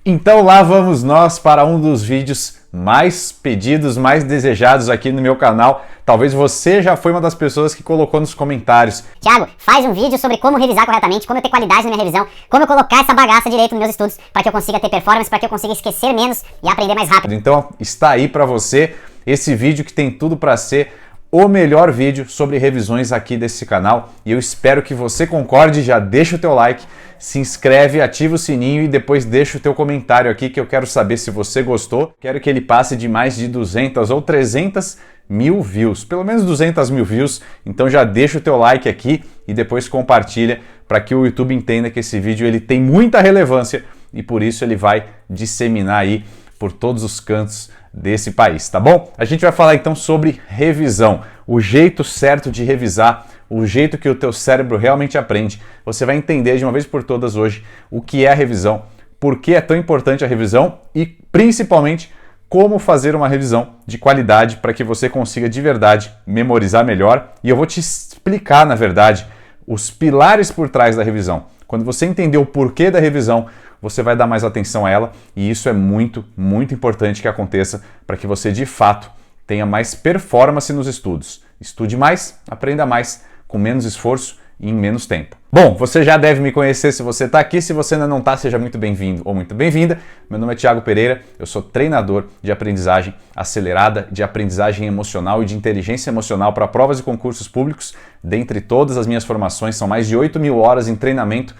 Então lá vamos nós para um dos vídeos mais pedidos, mais desejados aqui no meu canal. Talvez você já foi uma das pessoas que colocou nos comentários: Thiago, faz um vídeo sobre como revisar corretamente, como eu ter qualidade na minha revisão, como eu colocar essa bagaça direito nos meus estudos, para que eu consiga ter performance, para que eu consiga esquecer menos e aprender mais rápido. Então está aí para você esse vídeo que tem tudo para ser o melhor vídeo sobre revisões aqui desse canal, e eu espero que você concorde. Já deixa o teu like, se inscreve, ativa o sininho e depois deixa o teu comentário aqui, que eu quero saber se você gostou. Quero que ele passe de mais de 200 ou 300 mil views, pelo menos 200 mil views. Então já deixa o teu like aqui e depois compartilha para que o YouTube entenda que esse vídeo ele tem muita relevância e por isso ele vai disseminar aí por todos os cantos desse país, tá bom? A gente vai falar então sobre revisão, o jeito certo de revisar, o jeito que o teu cérebro realmente aprende. Você vai entender de uma vez por todas hoje o que é a revisão, por que é tão importante a revisão e principalmente como fazer uma revisão de qualidade para que você consiga de verdade memorizar melhor. E eu vou te explicar, na verdade, os pilares por trás da revisão. Quando você entender o porquê da revisão, você vai dar mais atenção a ela, e isso é muito, muito importante que aconteça para que você de fato tenha mais performance nos estudos. Estude mais, aprenda mais, com menos esforço e em menos tempo. Bom, você já deve me conhecer se você está aqui. Se você ainda não está, seja muito bem-vindo ou muito bem-vinda. Meu nome é Thiago Pereira, eu sou treinador de aprendizagem acelerada, de aprendizagem emocional e de inteligência emocional para provas e concursos públicos. Dentre todas as minhas formações, são mais de 8.000 horas em treinamento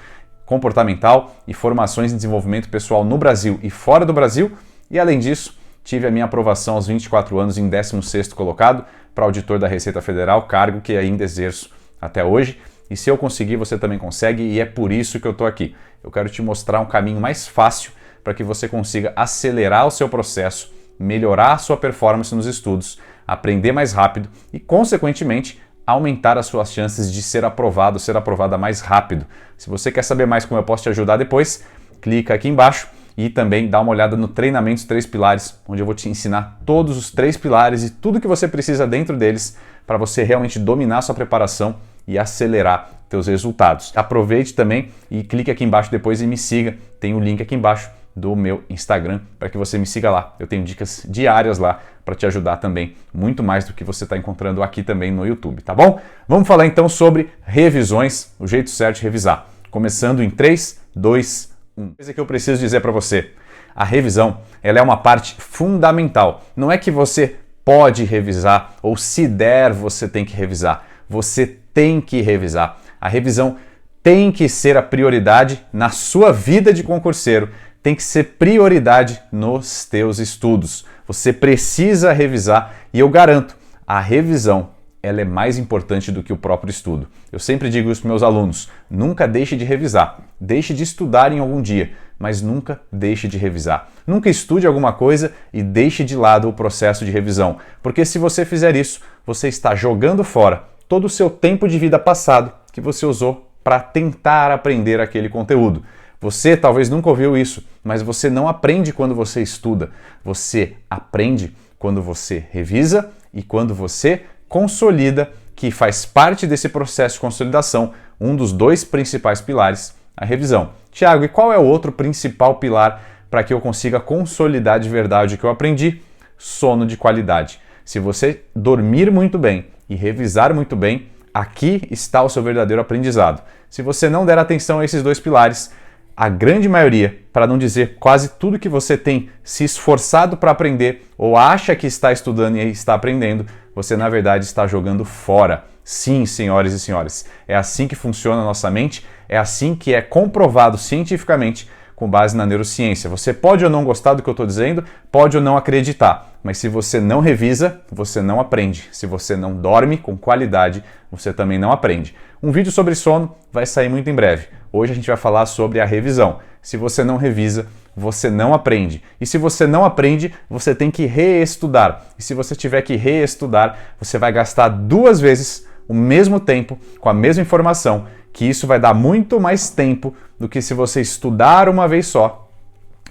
comportamental e formações em desenvolvimento pessoal no Brasil e fora do Brasil. E além disso, tive a minha aprovação aos 24 anos em 16º colocado para auditor da Receita Federal, cargo que ainda exerço até hoje. E se eu conseguir, você também consegue, e é por isso que eu estou aqui. Eu quero te mostrar um caminho mais fácil para que você consiga acelerar o seu processo, melhorar a sua performance nos estudos, aprender mais rápido e, consequentemente, aumentar as suas chances de ser aprovado, ser aprovada mais rápido. Se você quer saber mais como eu posso te ajudar depois, clica aqui embaixo e também dá uma olhada no Treinamentos 3 Pilares, onde eu vou te ensinar todos os 3 pilares e tudo que você precisa dentro deles para você realmente dominar a sua preparação e acelerar teus resultados. Aproveite também e clique aqui embaixo depois e me siga. Tem o link aqui embaixo do meu Instagram para que você me siga lá. Eu tenho dicas diárias lá para te ajudar também, muito mais do que você está encontrando aqui também no YouTube, tá bom? Vamos falar então sobre revisões, o jeito certo de revisar. Começando em 3, 2, 1. Coisa que eu preciso dizer para você: a revisão, ela é uma parte fundamental. Não é que você pode revisar ou se der você tem que revisar. Você tem que revisar. A revisão tem que ser a prioridade na sua vida de concurseiro. Tem que ser prioridade nos teus estudos. Você precisa revisar e eu garanto, a revisão ela é mais importante do que o próprio estudo. Eu sempre digo isso para meus alunos: nunca deixe de revisar. Deixe de estudar em algum dia, mas nunca deixe de revisar. Nunca estude alguma coisa e deixe de lado o processo de revisão, porque se você fizer isso, você está jogando fora todo o seu tempo de vida passado que você usou para tentar aprender aquele conteúdo. Você talvez nunca ouviu isso, mas você não aprende quando você estuda. Você aprende quando você revisa e quando você consolida, que faz parte desse processo de consolidação, um dos 2 principais pilares, a revisão. Thiago, e qual é o outro principal pilar para que eu consiga consolidar de verdade o que eu aprendi? Sono de qualidade. Se você dormir muito bem e revisar muito bem, aqui está o seu verdadeiro aprendizado. Se você não der atenção a esses 2 pilares, a grande maioria, para não dizer quase tudo que você tem se esforçado para aprender ou acha que está estudando e está aprendendo, você na verdade está jogando fora. Sim, senhoras e senhores, é assim que funciona a nossa mente, é assim que é comprovado cientificamente com base na neurociência. Você pode ou não gostar do que eu estou dizendo, pode ou não acreditar, mas se você não revisa, você não aprende. Se você não dorme com qualidade, você também não aprende. Um vídeo sobre sono vai sair muito em breve. Hoje a gente vai falar sobre a revisão. Se você não revisa, você não aprende. E se você não aprende, você tem que reestudar. E se você tiver que reestudar, você vai gastar 2 vezes o mesmo tempo com a mesma informação, que isso vai dar muito mais tempo do que se você estudar uma vez só,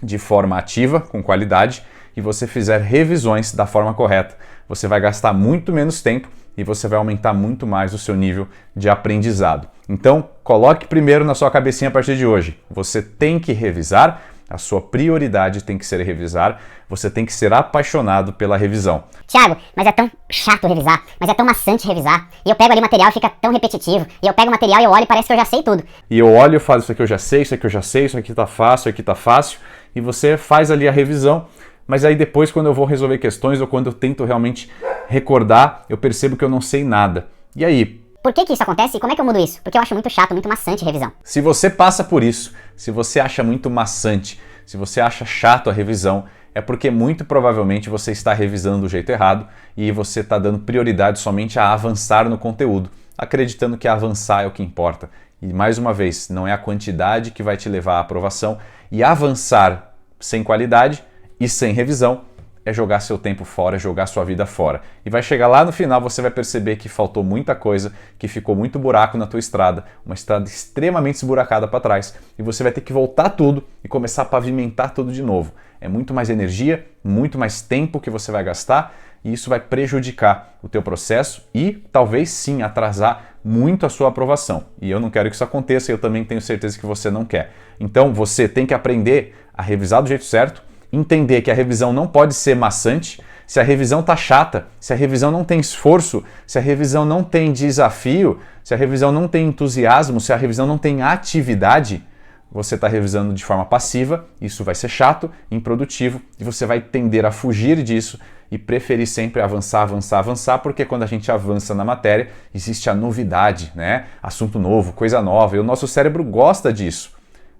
de forma ativa, com qualidade, e você fizer revisões da forma correta. Você vai gastar muito menos tempo e você vai aumentar muito mais o seu nível de aprendizado. Então, coloque primeiro na sua cabecinha a partir de hoje. Você tem que revisar A sua prioridade tem que ser revisar, você tem que ser apaixonado pela revisão. Thiago, mas é tão chato revisar, mas é tão maçante revisar. E eu pego ali material e fica tão repetitivo. E eu pego o material e eu olho e parece que eu já sei tudo. E eu olho e falo, isso aqui eu já sei, isso aqui eu já sei, isso aqui tá fácil, isso aqui tá fácil. E você faz ali a revisão, mas aí depois quando eu vou resolver questões ou quando eu tento realmente recordar, eu percebo que eu não sei nada. E aí? Por que isso acontece e como é que eu mudo isso? Porque eu acho muito chato, muito maçante revisão. Se você passa por isso, se você acha muito maçante, se você acha chato a revisão, é porque muito provavelmente você está revisando do jeito errado e você está dando prioridade somente a avançar no conteúdo, acreditando que avançar é o que importa. E mais uma vez, não é a quantidade que vai te levar à aprovação, e avançar sem qualidade e sem revisão é jogar seu tempo fora, é jogar sua vida fora. E vai chegar lá no final, você vai perceber que faltou muita coisa, que ficou muito buraco na tua estrada, uma estrada extremamente esburacada para trás, e você vai ter que voltar tudo e começar a pavimentar tudo de novo. É muito mais energia, muito mais tempo que você vai gastar, e isso vai prejudicar o teu processo e talvez sim atrasar muito a sua aprovação. E eu não quero que isso aconteça, e eu também tenho certeza que você não quer. Então você tem que aprender a revisar do jeito certo, entender que a revisão não pode ser maçante. Se a revisão tá chata, se a revisão não tem esforço, se a revisão não tem desafio, se a revisão não tem entusiasmo, se a revisão não tem atividade, você está revisando de forma passiva, isso vai ser chato, improdutivo, e você vai tender a fugir disso e preferir sempre avançar, avançar, avançar, porque quando a gente avança na matéria, existe a novidade, né? Assunto novo, coisa nova, e o nosso cérebro gosta disso.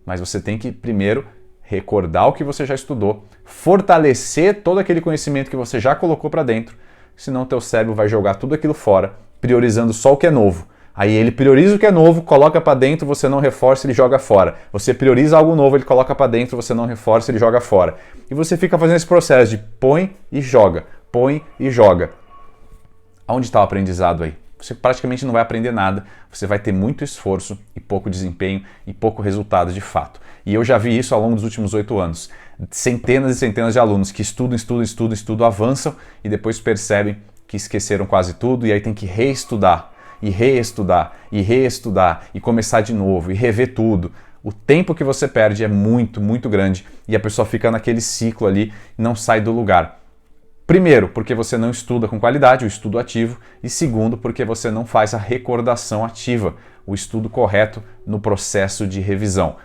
Mas você tem que primeiro recordar o que você já estudou, fortalecer todo aquele conhecimento que você já colocou para dentro, senão o teu cérebro vai jogar tudo aquilo fora, priorizando só o que é novo. Aí ele prioriza o que é novo, coloca para dentro, você não reforça, ele joga fora. Você prioriza algo novo, ele coloca para dentro, você não reforça, ele joga fora. E você fica fazendo esse processo de põe e joga, põe e joga. Onde está o aprendizado aí? Você praticamente não vai aprender nada, você vai ter muito esforço e pouco desempenho e pouco resultado de fato. E eu já vi isso ao longo dos últimos 8 anos. Centenas e centenas de alunos que estudam, avançam e depois percebem que esqueceram quase tudo e aí tem que reestudar, e reestudar, e reestudar, e começar de novo, e rever tudo. O tempo que você perde é muito, muito grande e a pessoa fica naquele ciclo ali e não sai do lugar. Primeiro, porque você não estuda com qualidade, o estudo ativo, e segundo, porque você não faz a recordação ativa, o estudo correto no processo de revisão.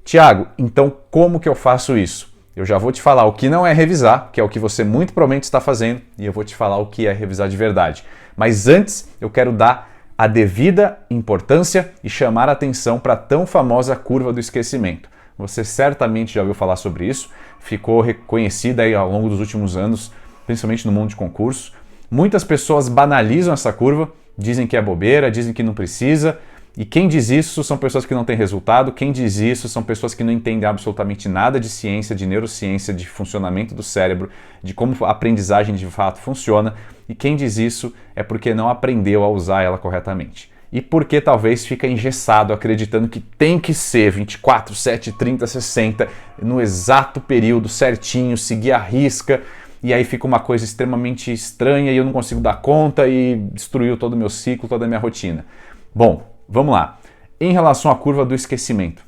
Tiago, então como que eu faço isso? Eu já vou te falar o que não é revisar, que é o que você muito provavelmente está fazendo, e eu vou te falar o que é revisar de verdade. Mas antes, eu quero dar a devida importância e chamar a atenção para a tão famosa curva do esquecimento. Você certamente já ouviu falar sobre isso, ficou reconhecida aí ao longo dos últimos anos, principalmente no mundo de concursos. Muitas pessoas banalizam essa curva, dizem que é bobeira, dizem que não precisa, e quem diz isso são pessoas que não têm resultado, quem diz isso são pessoas que não entendem absolutamente nada de ciência, de neurociência, de funcionamento do cérebro, de como a aprendizagem de fato funciona, e quem diz isso é porque não aprendeu a usar ela corretamente. E porque talvez fica engessado acreditando que tem que ser 24, 7, 30, 60, no exato período certinho, seguir a risca, e aí fica uma coisa extremamente estranha e eu não consigo dar conta e destruiu todo o meu ciclo, toda a minha rotina. Bom, vamos lá. Em relação à curva do esquecimento,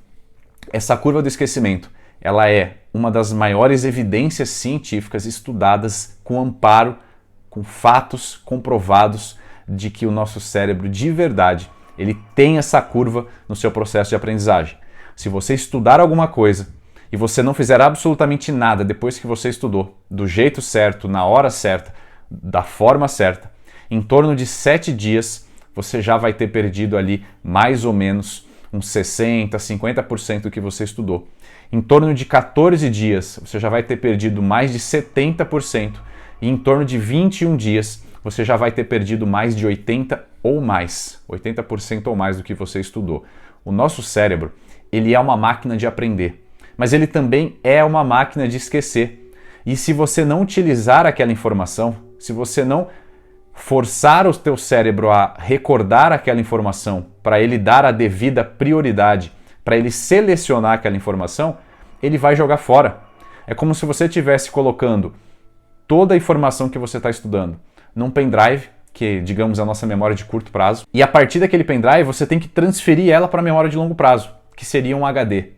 essa curva do esquecimento, ela é uma das maiores evidências científicas estudadas com amparo, com fatos comprovados de que o nosso cérebro de verdade, ele tem essa curva no seu processo de aprendizagem. Se você estudar alguma coisa e você não fizer absolutamente nada depois que você estudou, do jeito certo, na hora certa, da forma certa, em torno de 7 dias, você já vai ter perdido ali mais ou menos uns 60%, 50% do que você estudou. Em torno de 14 dias, você já vai ter perdido mais de 70%. E em torno de 21 dias, você já vai ter perdido mais de 80% ou mais. 80% ou mais do que você estudou. O nosso cérebro, ele é uma máquina de aprender. Mas ele também é uma máquina de esquecer. E se você não utilizar aquela informação, se você não forçar o teu cérebro a recordar aquela informação, para ele dar a devida prioridade, para ele selecionar aquela informação, ele vai jogar fora. É como se você estivesse colocando toda a informação que você está estudando num pendrive, que digamos é a nossa memória de curto prazo, e a partir daquele pendrive você tem que transferir ela para a memória de longo prazo, que seria um HD.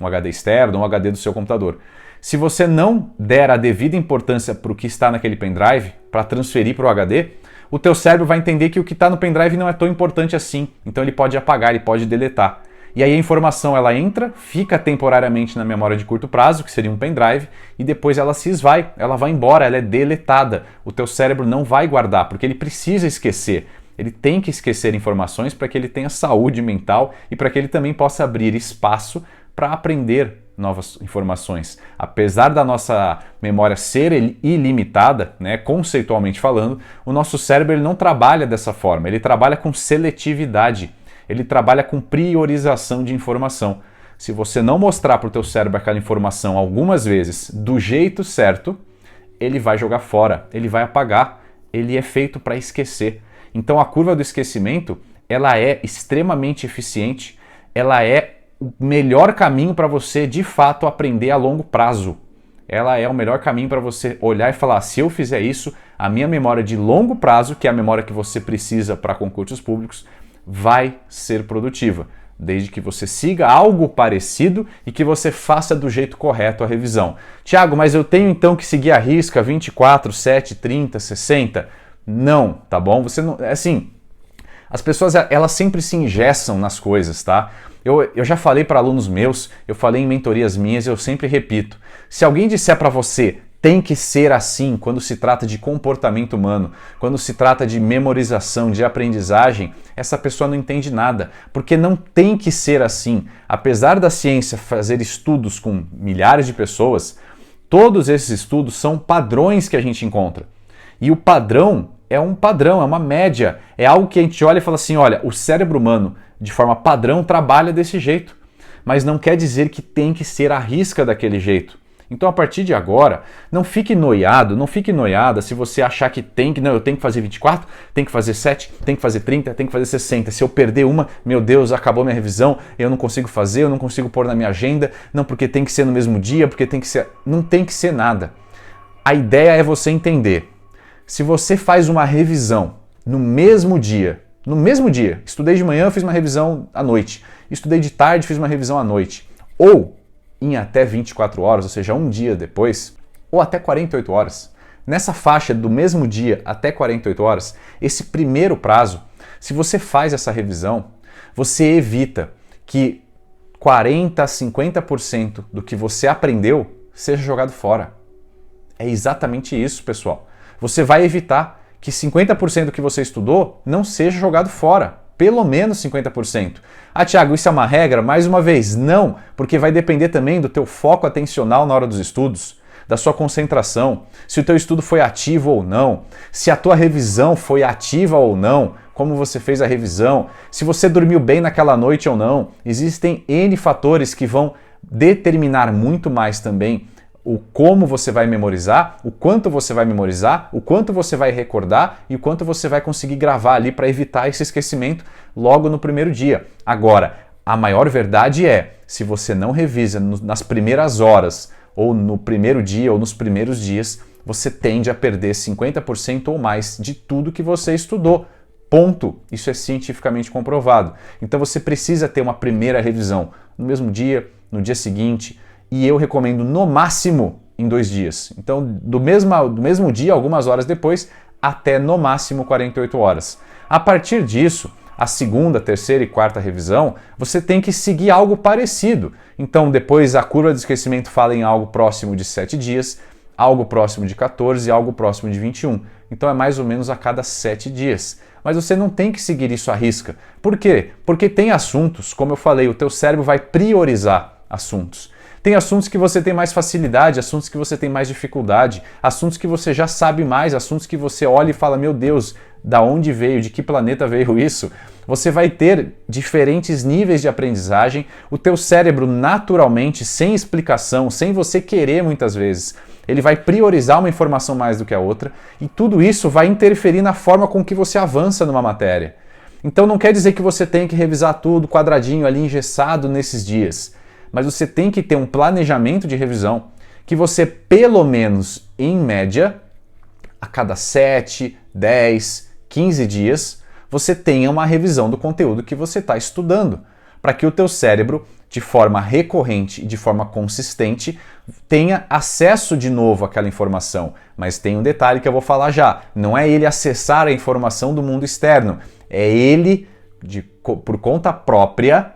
um HD externo, um HD do seu computador. Se você não der a devida importância para o que está naquele pendrive, para transferir para o HD, o teu cérebro vai entender que o que está no pendrive não é tão importante assim, então ele pode apagar, ele pode deletar. E aí a informação ela entra, fica temporariamente na memória de curto prazo, que seria um pendrive, e depois ela se esvai, ela vai embora, ela é deletada. O teu cérebro não vai guardar, porque ele precisa esquecer. Ele tem que esquecer informações para que ele tenha saúde mental e para que ele também possa abrir espaço para aprender novas informações. Apesar da nossa memória ser ilimitada, né, conceitualmente falando, o nosso cérebro ele não trabalha dessa forma, ele trabalha com seletividade. Ele trabalha com priorização de informação. Se você não mostrar para o teu cérebro aquela informação algumas vezes do jeito certo, ele vai jogar fora, ele vai apagar, ele é feito para esquecer. Então a curva do esquecimento, ela é extremamente eficiente, ela é o melhor caminho para você de fato aprender a longo prazo. Ela é o melhor caminho para você olhar e falar, se eu fizer isso, a minha memória de longo prazo, que é a memória que você precisa para concursos públicos, vai ser produtiva, desde que você siga algo parecido e que você faça do jeito correto a revisão. Tiago, mas eu tenho então que seguir a risca 24, 7, 30, 60? Não, tá bom? Você não, assim, as pessoas elas sempre se engessam nas coisas, tá? Eu já falei para alunos meus, eu falei em mentorias minhas, eu sempre repito. Se alguém disser para você tem que ser assim quando se trata de comportamento humano, quando se trata de memorização, de aprendizagem, essa pessoa não entende nada, porque não tem que ser assim. Apesar da ciência fazer estudos com milhares de pessoas, todos esses estudos são padrões que a gente encontra. E o padrão é um padrão, é uma média, é algo que a gente olha e fala assim, olha, o cérebro humano, de forma padrão, trabalha desse jeito, mas não quer dizer que tem que ser à risca daquele jeito. Então, a partir de agora, não fique noiado, não fique noiada se você achar que tem que, não, eu tenho que fazer 24, tem que fazer 7, tem que fazer 30, tem que fazer 60. Se eu perder uma, meu Deus, acabou minha revisão, eu não consigo fazer, eu não consigo pôr na minha agenda, não, porque tem que ser no mesmo dia, porque tem que ser... Não tem que ser nada. A ideia é você entender. Se você faz uma revisão no mesmo dia, estudei de manhã, fiz uma revisão à noite, estudei de tarde, fiz uma revisão à noite, ou em até 24 horas, ou seja, um dia depois, ou até 48 horas. Nessa faixa do mesmo dia até 48 horas, esse primeiro prazo, se você faz essa revisão, você evita que 40% a 50% do que você aprendeu seja jogado fora. É exatamente isso, pessoal. Você vai evitar que 50% do que você estudou não seja jogado fora. Pelo menos 50%. Ah, Tiago, isso é uma regra? Mais uma vez, não, porque vai depender também do teu foco atencional na hora dos estudos, da sua concentração, se o teu estudo foi ativo ou não, se a tua revisão foi ativa ou não, como você fez a revisão, se você dormiu bem naquela noite ou não. Existem N fatores que vão determinar muito mais também o como você vai memorizar, o quanto você vai memorizar, o quanto você vai recordar e o quanto você vai conseguir gravar ali para evitar esse esquecimento logo no primeiro dia. Agora, a maior verdade é, se você não revisa nas primeiras horas, ou no primeiro dia, ou nos primeiros dias, você tende a perder 50% ou mais de tudo que você estudou. Ponto. Isso é cientificamente comprovado. Então você precisa ter uma primeira revisão no mesmo dia, no dia seguinte, e eu recomendo no máximo em 2 dias. Então, do mesmo dia, algumas horas depois, até no máximo 48 horas. A partir disso, a segunda, terceira e quarta revisão, você tem que seguir algo parecido. Então, depois a curva de esquecimento fala em algo próximo de 7 dias, algo próximo de 14 e algo próximo de 21. Então, é mais ou menos a cada 7 dias. Mas você não tem que seguir isso à risca. Por quê? Porque tem assuntos, como eu falei, o teu cérebro vai priorizar assuntos. Tem assuntos que você tem mais facilidade, assuntos que você tem mais dificuldade, assuntos que você já sabe mais, assuntos que você olha e fala, meu Deus, da onde veio, de que planeta veio isso? Você vai ter diferentes níveis de aprendizagem, o teu cérebro naturalmente, sem explicação, sem você querer muitas vezes, ele vai priorizar uma informação mais do que a outra e tudo isso vai interferir na forma com que você avança numa matéria. Então não quer dizer que você tem que revisar tudo quadradinho ali, engessado nesses dias. Mas você tem que ter um planejamento de revisão que você, pelo menos, em média, a cada 7, 10, 15 dias, você tenha uma revisão do conteúdo que você está estudando, para que o teu cérebro de forma recorrente e de forma consistente, tenha acesso de novo àquela informação. Mas tem um detalhe que eu vou falar já. Não é ele acessar a informação do mundo externo. É ele, por conta própria,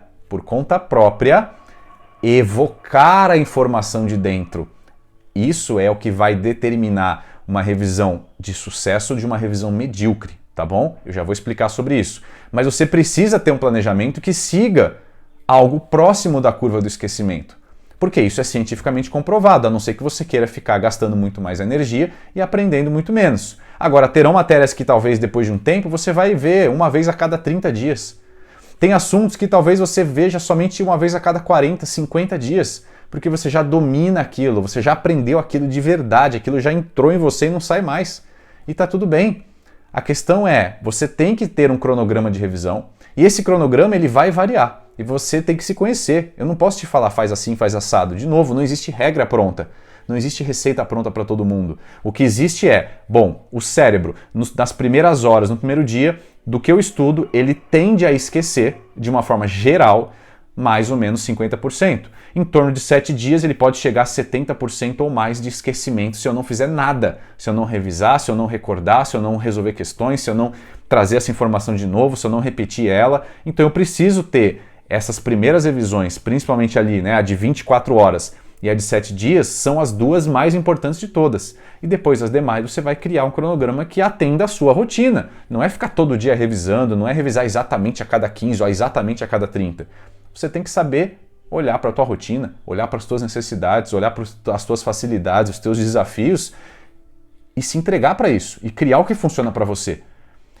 evocar a informação de dentro. Isso é o que vai determinar uma revisão de sucesso de uma revisão medíocre, tá bom? Eu já vou explicar sobre isso. Mas você precisa ter um planejamento que siga algo próximo da curva do esquecimento. Porque isso é cientificamente comprovado, a não ser que você queira ficar gastando muito mais energia e aprendendo muito menos. Agora, terão matérias que talvez depois de um tempo você vai ver uma vez a cada 30 dias. Tem assuntos que talvez você veja somente uma vez a cada 40, 50 dias, porque você já domina aquilo, você já aprendeu aquilo de verdade, aquilo já entrou em você e não sai mais. E tá tudo bem. A questão é, você tem que ter um cronograma de revisão, e esse cronograma ele vai variar, e você tem que se conhecer. Eu não posso te falar faz assim, faz assado. De novo, não existe regra pronta, não existe receita pronta para todo mundo. O que existe é, bom, o cérebro, nas primeiras horas, no primeiro dia, do que eu estudo, ele tende a esquecer, de uma forma geral, mais ou menos 50%. Em torno de 7 dias ele pode chegar a 70% ou mais de esquecimento se eu não fizer nada, se eu não revisar, se eu não recordar, se eu não resolver questões, se eu não trazer essa informação de novo, se eu não repetir ela. Então eu preciso ter essas primeiras revisões, principalmente ali, né, a de 24 horas e a de 7 dias, são as duas mais importantes de todas. E depois as demais você vai criar um cronograma que atenda a sua rotina. Não é ficar todo dia revisando, não é revisar exatamente a cada 15 ou exatamente a cada 30. Você tem que saber olhar para a tua rotina, olhar para as tuas necessidades, olhar para as tuas facilidades, os teus desafios e se entregar para isso e criar o que funciona para você.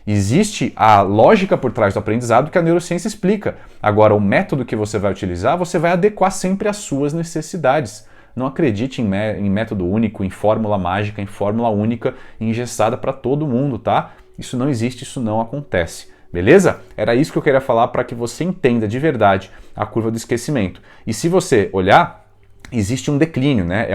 Existe a lógica por trás do aprendizado que a neurociência explica. Agora, o método que você vai utilizar, você vai adequar sempre às suas necessidades. Não acredite em método único, em fórmula mágica, em fórmula única, engessada para todo mundo, tá? Isso não existe, isso não acontece. Beleza? Era isso que eu queria falar para que você entenda de verdade a curva do esquecimento. E se você olhar, existe um declínio, né?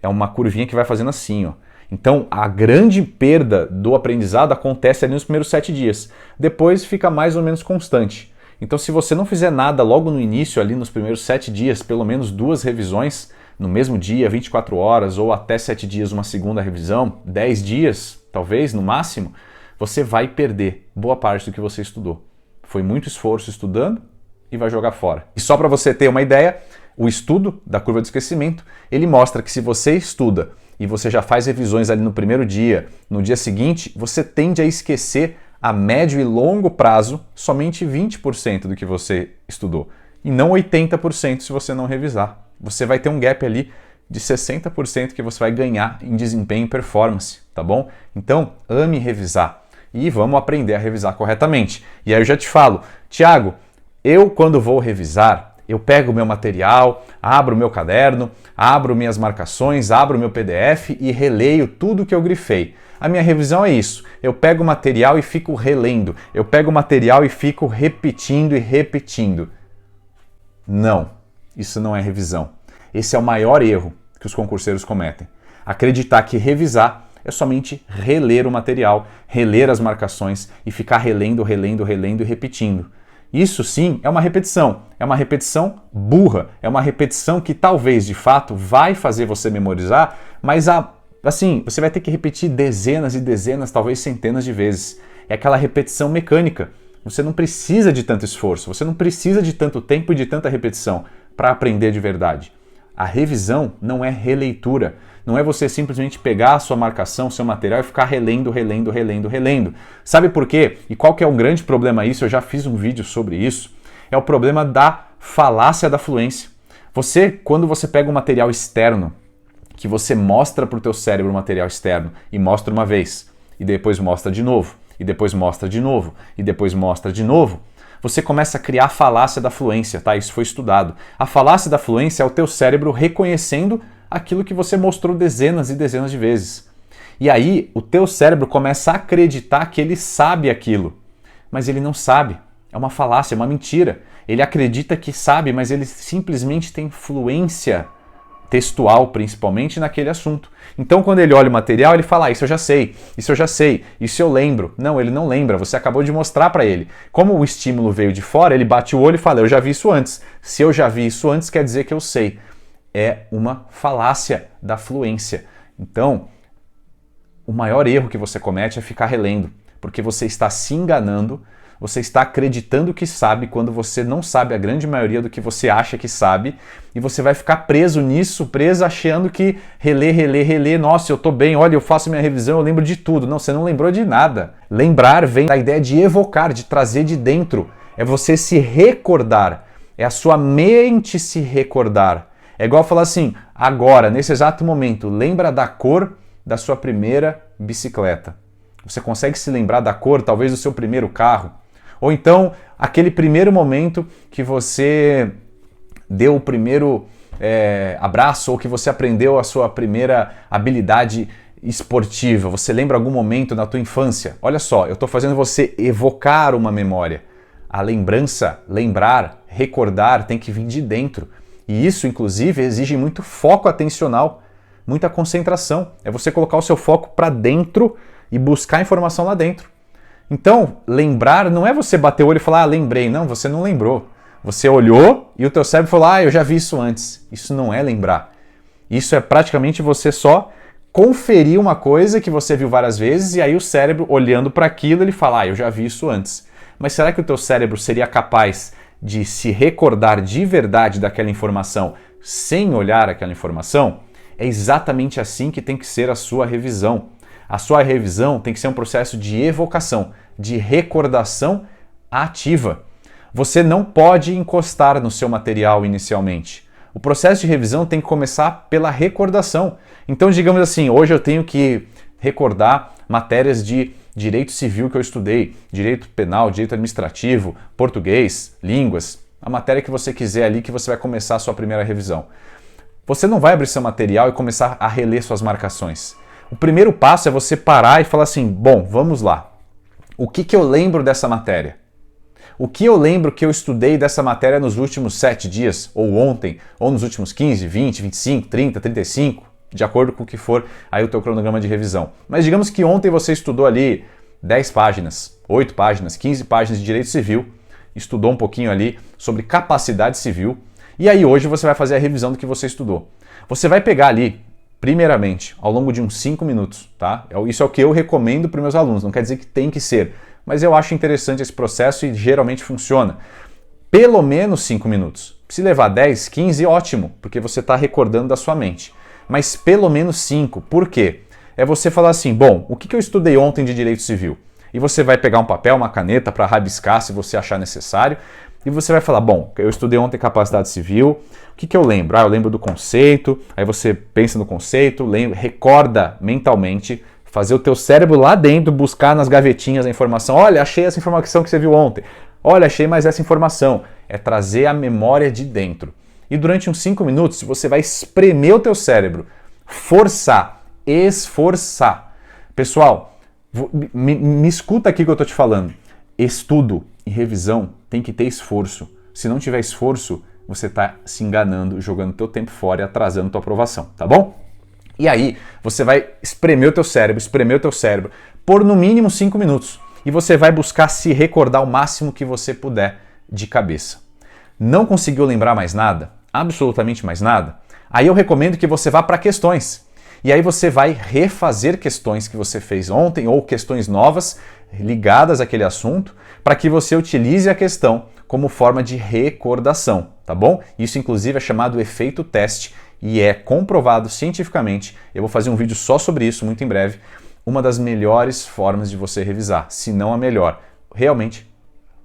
É uma curvinha que vai fazendo assim, ó. Então, a grande perda do aprendizado acontece ali nos primeiros 7 dias. Depois fica mais ou menos constante. Então, se você não fizer nada logo no início, ali nos primeiros 7 dias, pelo menos 2 revisões no mesmo dia, 24 horas, ou até 7 dias uma segunda revisão, 10 dias, talvez, no máximo, você vai perder boa parte do que você estudou. Foi muito esforço estudando e vai jogar fora. E só para você ter uma ideia, o estudo da curva do esquecimento, ele mostra que se você estuda e você já faz revisões ali no primeiro dia, no dia seguinte, você tende a esquecer a médio e longo prazo somente 20% do que você estudou. E não 80% se você não revisar. Você vai ter um gap ali de 60% que você vai ganhar em desempenho e performance, tá bom? Então, ame revisar. E vamos aprender a revisar corretamente. E aí eu já te falo, Thiago, eu quando vou revisar, eu pego o meu material, abro o meu caderno, abro minhas marcações, abro o meu PDF e releio tudo que eu grifei. A minha revisão é isso, eu pego o material e fico relendo, eu pego o material e fico repetindo e repetindo. Não, isso não é revisão. Esse é o maior erro que os concurseiros cometem. Acreditar que revisar é somente reler o material, reler as marcações e ficar relendo e repetindo. Isso sim é uma repetição burra, é uma repetição que talvez de fato vai fazer você memorizar, mas assim, você vai ter que repetir dezenas e dezenas, talvez centenas de vezes. É aquela repetição mecânica. Você não precisa de tanto esforço, você não precisa de tanto tempo e de tanta repetição para aprender de verdade. A revisão não é releitura. Não é você simplesmente pegar a sua marcação, seu material e ficar relendo. Sabe por quê? E qual que é o grande problema isso? Eu já fiz um vídeo sobre isso. É o problema da falácia da fluência. Quando você pega um material externo, que você mostra para o teu cérebro o material externo e mostra uma vez, e depois mostra de novo, e depois mostra de novo, e depois mostra de novo, você começa a criar a falácia da fluência, tá? Isso foi estudado. A falácia da fluência é o teu cérebro reconhecendo aquilo que você mostrou dezenas e dezenas de vezes. E aí, o teu cérebro começa a acreditar que ele sabe aquilo, mas ele não sabe. É uma falácia, é uma mentira. Ele acredita que sabe, mas ele simplesmente tem fluência textual, principalmente naquele assunto. Então, quando ele olha o material, ele fala, isso eu já sei, isso eu já sei, isso eu lembro. Não, ele não lembra, você acabou de mostrar para ele. Como o estímulo veio de fora, ele bate o olho e fala, eu já vi isso antes. Se eu já vi isso antes, quer dizer que eu sei. É uma falácia da fluência. Então, o maior erro que você comete é ficar relendo, porque você está se enganando, você está acreditando que sabe quando você não sabe a grande maioria do que você acha que sabe, e você vai ficar preso nisso, preso achando que reler, nossa, eu tô bem, olha, eu faço minha revisão, eu lembro de tudo. Não, você não lembrou de nada. Lembrar vem da ideia de evocar, de trazer de dentro. É você se recordar, é a sua mente se recordar. É igual falar assim, agora, nesse exato momento, lembra da cor da sua primeira bicicleta. Você consegue se lembrar da cor, talvez, do seu primeiro carro? Ou então, aquele primeiro momento que você deu o primeiro abraço ou que você aprendeu a sua primeira habilidade esportiva. Você lembra algum momento na tua infância? Olha só, eu estou fazendo você evocar uma memória. A lembrança, lembrar, recordar tem que vir de dentro. E isso, inclusive, exige muito foco atencional, muita concentração. É você colocar o seu foco para dentro e buscar informação lá dentro. Então, lembrar não é você bater o olho e falar, lembrei. Não, você não lembrou. Você olhou e o teu cérebro falou, eu já vi isso antes. Isso não é lembrar. Isso é praticamente você só conferir uma coisa que você viu várias vezes e aí o cérebro, olhando para aquilo, ele fala, eu já vi isso antes. Mas será que o teu cérebro seria capaz de se recordar de verdade daquela informação sem olhar aquela informação? É exatamente assim que tem que ser a sua revisão. A sua revisão tem que ser um processo de evocação, de recordação ativa. Você não pode encostar no seu material inicialmente. O processo de revisão tem que começar pela recordação. Então, digamos assim, hoje eu tenho que recordar matérias de direito civil que eu estudei, direito penal, direito administrativo, português, línguas, a matéria que você quiser ali que você vai começar a sua primeira revisão. Você não vai abrir seu material e começar a reler suas marcações. O primeiro passo é você parar e falar assim, bom, vamos lá. O que eu lembro dessa matéria? O que eu lembro que eu estudei dessa matéria nos últimos 7 dias, ou ontem, ou nos últimos 15, 20, 25, 30, 35, de acordo com o que for aí o teu cronograma de revisão. Mas digamos que ontem você estudou ali 10 páginas, 8 páginas, 15 páginas de direito civil, estudou um pouquinho ali sobre capacidade civil, e aí hoje você vai fazer a revisão do que você estudou. Você vai pegar ali, primeiramente, ao longo de uns 5 minutos, tá? Isso é o que eu recomendo para os meus alunos, não quer dizer que tem que ser, mas eu acho interessante esse processo e geralmente funciona. Pelo menos 5 minutos. Se levar 10, 15, ótimo, porque você está recordando da sua mente. Mas pelo menos 5. Por quê? É você falar assim, bom, o que eu estudei ontem de direito civil? E você vai pegar um papel, uma caneta para rabiscar se você achar necessário, e você vai falar, bom, eu estudei ontem capacidade civil, o que eu lembro? Eu lembro do conceito, aí você pensa no conceito, recorda mentalmente, fazer o teu cérebro lá dentro, buscar nas gavetinhas a informação, olha, achei essa informação que você viu ontem, olha, achei mais essa informação. É trazer a memória de dentro. E durante uns 5 minutos, você vai espremer o teu cérebro, forçar, esforçar. Pessoal, me escuta aqui que eu estou te falando. Estudo e revisão tem que ter esforço. Se não tiver esforço, você está se enganando, jogando teu tempo fora e atrasando tua aprovação, tá bom? E aí, você vai espremer o teu cérebro, por no mínimo 5 minutos. E você vai buscar se recordar o máximo que você puder de cabeça. Não conseguiu lembrar mais nada? Absolutamente mais nada? Aí eu recomendo que você vá para questões. E aí você vai refazer questões que você fez ontem ou questões novas ligadas àquele assunto para que você utilize a questão como forma de recordação, tá bom? Isso inclusive é chamado efeito teste e é comprovado cientificamente. Eu vou fazer um vídeo só sobre isso muito em breve. Uma das melhores formas de você revisar, se não a melhor, realmente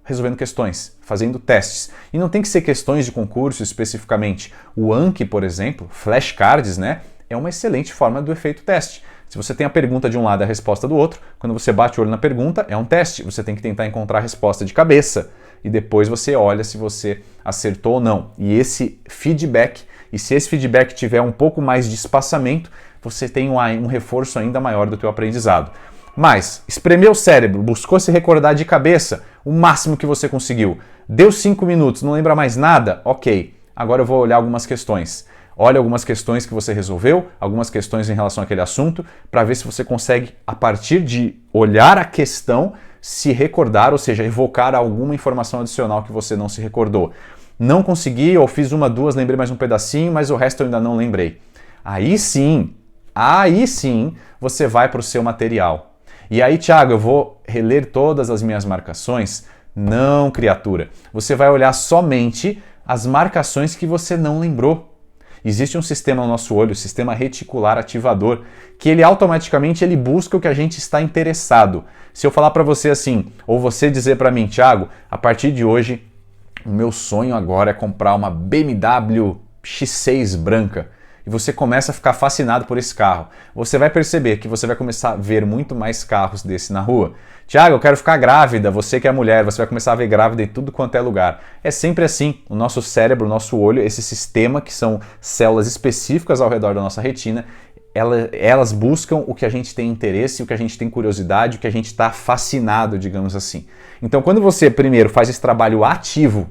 resolvendo questões, fazendo testes. E não tem que ser questões de concurso especificamente. O Anki, por exemplo, flashcards, né? É uma excelente forma do efeito teste. Se você tem a pergunta de um lado e a resposta do outro, quando você bate o olho na pergunta, é um teste. Você tem que tentar encontrar a resposta de cabeça. E depois você olha se você acertou ou não. E esse feedback, e se esse feedback tiver um pouco mais de espaçamento, você tem um reforço ainda maior do teu aprendizado. Mas, espremeu o cérebro, buscou se recordar de cabeça, o máximo que você conseguiu. Deu 5 minutos, não lembra mais nada? Ok, agora eu vou olhar algumas questões. olha algumas questões que você resolveu, algumas questões em relação àquele assunto, para ver se você consegue, a partir de olhar a questão, se recordar, ou seja, evocar alguma informação adicional que você não se recordou. Não consegui, ou fiz uma, duas, lembrei mais um pedacinho, mas o resto eu ainda não lembrei. Aí sim, você vai para o seu material. E aí, Thiago, eu vou reler todas as minhas marcações? Não, criatura. Você vai olhar somente as marcações que você não lembrou. Existe um sistema no nosso olho, o sistema reticular ativador, que ele automaticamente busca o que a gente está interessado. Se eu falar para você assim, ou você dizer para mim, Thiago, a partir de hoje, o meu sonho agora é comprar uma BMW X6 branca. E você começa a ficar fascinado por esse carro. Você vai perceber que você vai começar a ver muito mais carros desse na rua. Tiago, eu quero ficar grávida, você que é mulher, você vai começar a ver grávida em tudo quanto é lugar. É sempre assim, o nosso cérebro, o nosso olho, esse sistema que são células específicas ao redor da nossa retina, elas buscam o que a gente tem interesse, o que a gente tem curiosidade, o que a gente está fascinado, digamos assim. Então quando você primeiro faz esse trabalho ativo,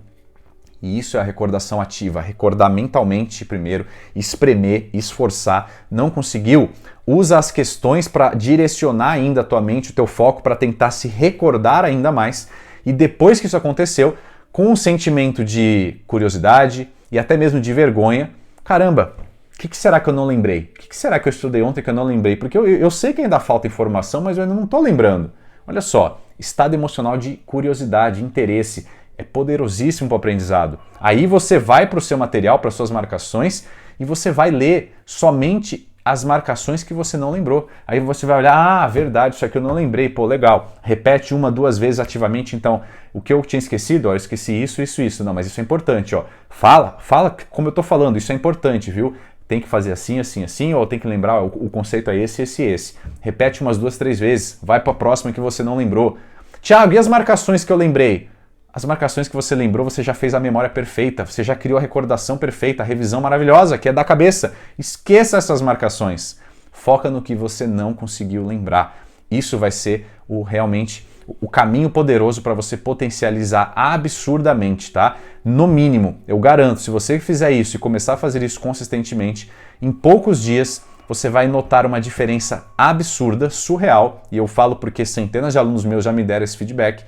e isso é a recordação ativa, recordar mentalmente primeiro, espremer, esforçar, não conseguiu, usa as questões para direcionar ainda a tua mente, o teu foco, para tentar se recordar ainda mais, e depois que isso aconteceu, com um sentimento de curiosidade e até mesmo de vergonha, caramba, o que será que eu não lembrei? O que será que eu estudei ontem que eu não lembrei? Porque eu sei que ainda falta informação, mas eu ainda não estou lembrando. Olha só, estado emocional de curiosidade, interesse, é poderosíssimo para o aprendizado. Aí você vai para o seu material, para as suas marcações, e você vai ler somente as marcações que você não lembrou. Aí você vai olhar, verdade, isso aqui eu não lembrei, pô, legal. Repete uma, duas vezes ativamente, então, o que eu tinha esquecido, ó, eu esqueci isso. Não, mas isso é importante, ó. Fala como eu tô falando, isso é importante, viu? Tem que fazer assim, ou tem que lembrar, o conceito é esse. Repete umas duas, três vezes, vai para a próxima que você não lembrou. Tiago, e as marcações que eu lembrei? As marcações que você lembrou, você já fez a memória perfeita, você já criou a recordação perfeita, a revisão maravilhosa, que é da cabeça. Esqueça essas marcações. Foca no que você não conseguiu lembrar. Isso vai ser realmente o caminho poderoso para você potencializar absurdamente, tá? No mínimo, eu garanto, se você fizer isso e começar a fazer isso consistentemente, em poucos dias você vai notar uma diferença absurda, surreal, e eu falo porque centenas de alunos meus já me deram esse feedback,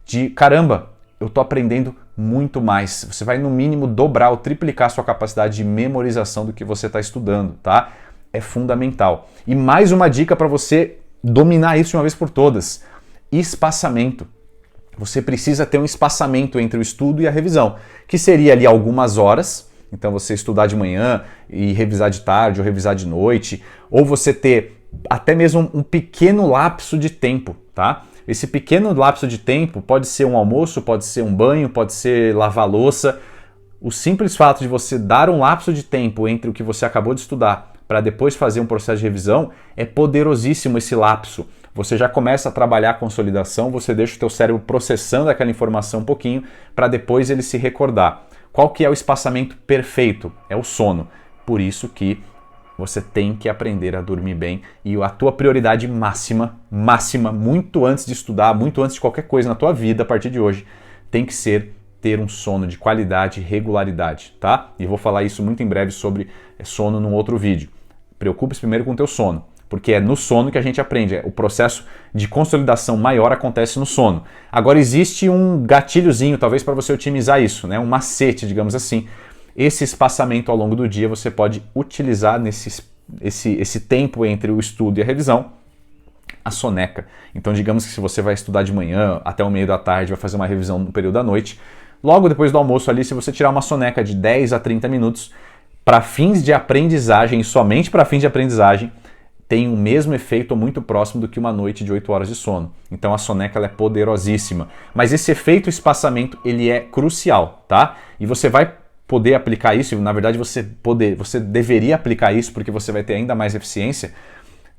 de caramba, eu estou aprendendo muito mais. Você vai no mínimo dobrar ou triplicar a sua capacidade de memorização do que você está estudando, tá? É fundamental. E mais uma dica para você dominar isso de uma vez por todas. Espaçamento. Você precisa ter um espaçamento entre o estudo e a revisão, que seria ali algumas horas. Então você estudar de manhã e revisar de tarde ou revisar de noite, ou você ter até mesmo um pequeno lapso de tempo, tá? Esse pequeno lapso de tempo pode ser um almoço, pode ser um banho, pode ser lavar louça. O simples fato de você dar um lapso de tempo entre o que você acabou de estudar para depois fazer um processo de revisão é poderosíssimo esse lapso. Você já começa a trabalhar a consolidação, você deixa o teu cérebro processando aquela informação um pouquinho para depois ele se recordar. Qual que é o espaçamento perfeito? É o sono. Por isso que você tem que aprender a dormir bem e a tua prioridade máxima, muito antes de estudar, muito antes de qualquer coisa na tua vida a partir de hoje, tem que ser ter um sono de qualidade e regularidade, tá? E vou falar isso muito em breve sobre sono num outro vídeo. Preocupe-se primeiro com o teu sono, porque é no sono que a gente aprende, o processo de consolidação maior acontece no sono. Agora existe um gatilhozinho, talvez para você otimizar isso, né? Um macete, digamos assim. Esse espaçamento ao longo do dia você pode utilizar esse tempo entre o estudo e a revisão, a soneca. Então digamos que se você vai estudar de manhã até o meio da tarde, vai fazer uma revisão no período da noite, logo depois do almoço ali, se você tirar uma soneca de 10 a 30 minutos, para fins de aprendizagem e somente para fins de aprendizagem, tem o mesmo efeito muito próximo do que uma noite de 8 horas de sono. Então a soneca ela é poderosíssima. Mas esse efeito espaçamento ele é crucial, tá? E você vai poder aplicar isso, na verdade você deveria aplicar isso porque você vai ter ainda mais eficiência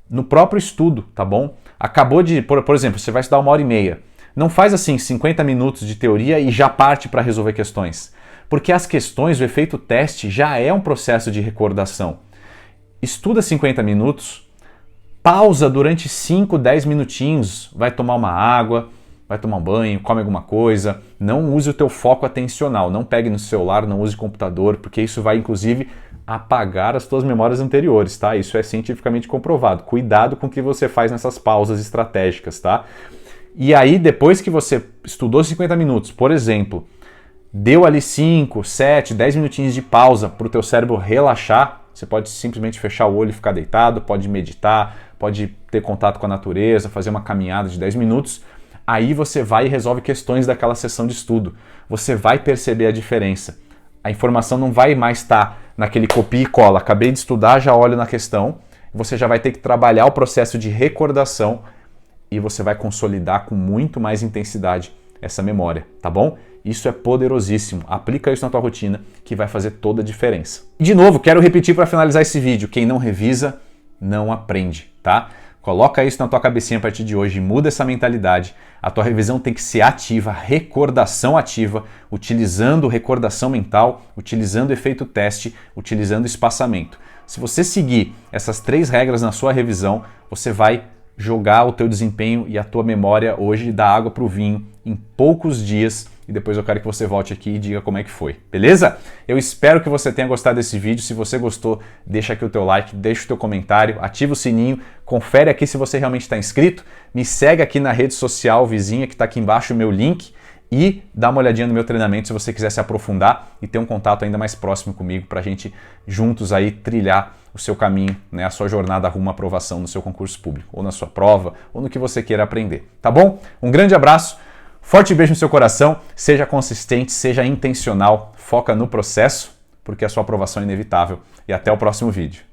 no próprio estudo, tá bom? Acabou de, por exemplo, você vai estudar 1h30. Não faz assim 50 minutos de teoria e já parte para resolver questões. Porque as questões, o efeito teste já é um processo de recordação. Estuda 50 minutos, pausa durante 5, 10 minutinhos, vai tomar uma água, vai tomar um banho, come alguma coisa, não use o teu foco atencional, não pegue no celular, não use computador, porque isso vai inclusive apagar as tuas memórias anteriores, tá? Isso é cientificamente comprovado. Cuidado com o que você faz nessas pausas estratégicas, tá? E aí, depois que você estudou 50 minutos, por exemplo, deu ali 5, 7, 10 minutinhos de pausa para o teu cérebro relaxar, você pode simplesmente fechar o olho e ficar deitado, pode meditar, pode ter contato com a natureza, fazer uma caminhada de 10 minutos, aí você vai e resolve questões daquela sessão de estudo. Você vai perceber a diferença. A informação não vai mais estar naquele copia e cola. Acabei de estudar, já olho na questão. Você já vai ter que trabalhar o processo de recordação e você vai consolidar com muito mais intensidade essa memória, tá bom? Isso é poderosíssimo. Aplica isso na tua rotina que vai fazer toda a diferença. E de novo, quero repetir para finalizar esse vídeo. Quem não revisa, não aprende, tá? Coloca isso na tua cabecinha a partir de hoje, muda essa mentalidade. A tua revisão tem que ser ativa, recordação ativa, utilizando recordação mental, utilizando efeito teste, utilizando espaçamento. Se você seguir essas 3 regras na sua revisão, você vai jogar o teu desempenho e a tua memória hoje da água para o vinho em poucos dias. E depois eu quero que você volte aqui e diga como é que foi, beleza? Eu espero que você tenha gostado desse vídeo. Se você gostou, deixa aqui o teu like, deixa o teu comentário, ativa o sininho, confere aqui se você realmente está inscrito, me segue aqui na rede social vizinha que está aqui embaixo o meu link e dá uma olhadinha no meu treinamento se você quiser se aprofundar e ter um contato ainda mais próximo comigo para a gente juntos aí trilhar o seu caminho, né, a sua jornada rumo à aprovação no seu concurso público, ou na sua prova, ou no que você queira aprender, tá bom? Um grande abraço. Forte beijo no seu coração, seja consistente, seja intencional, foca no processo, porque a sua aprovação é inevitável. E até o próximo vídeo.